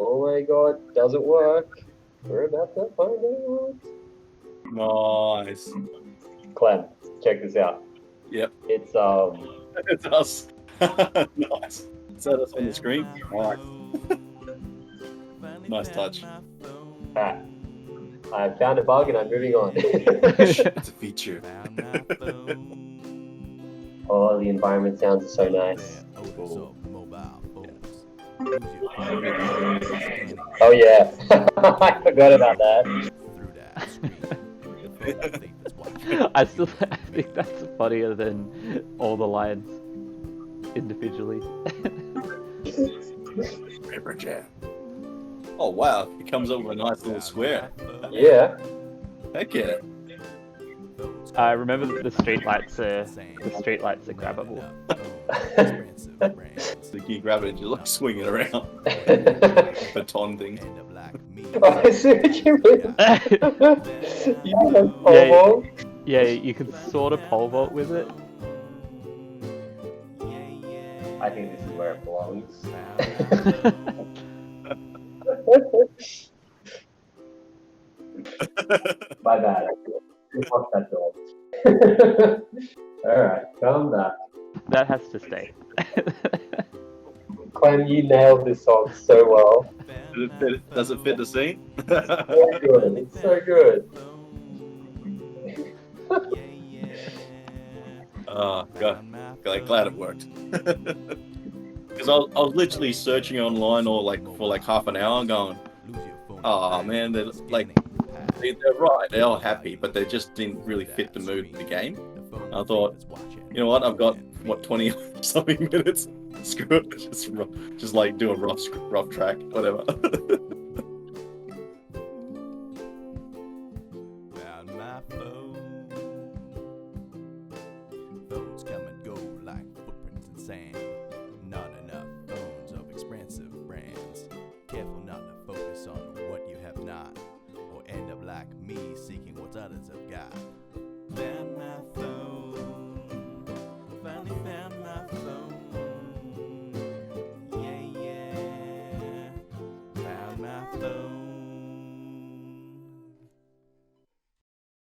Oh my god, doesn't work. We're about to find out. Nice. Clem, check this out. Yep. It's It's us. Nice. Is that us on the screen? Alright. Nice touch. Pat. I found a bug and I'm moving on. It's a feature. Oh, the environment sounds are so nice. Cool. Oh yeah, I forgot about that. I think that's funnier than all the lines individually. Paper jam. Oh wow, it comes up with a nice little square. Yeah. Heck yeah. I remember that the streetlights are grabbable. So you grab it and just like swing it around. Baton thing. Oh, I see what you mean. You know, pole vault. Yeah, you can sort of pole vault with it. I think this is where it belongs. My bad. I lost that door. Alright, come back. That has to stay. Clem, you nailed this song so well. Does it fit the scene? So good. It's so good. Oh, God. Glad it worked. Because I was literally searching online for like half an hour going, oh man, they're right, they're all happy, but they just didn't really fit the mood of the game. I thought, you know what, I've got, 20 something minutes, screw it, just like do a rough track, whatever. Found my phone. Phones come and go like footprints in sand. Not enough phones of expensive brands. Careful not to focus on what you have not, or end up like me seeking what others have got.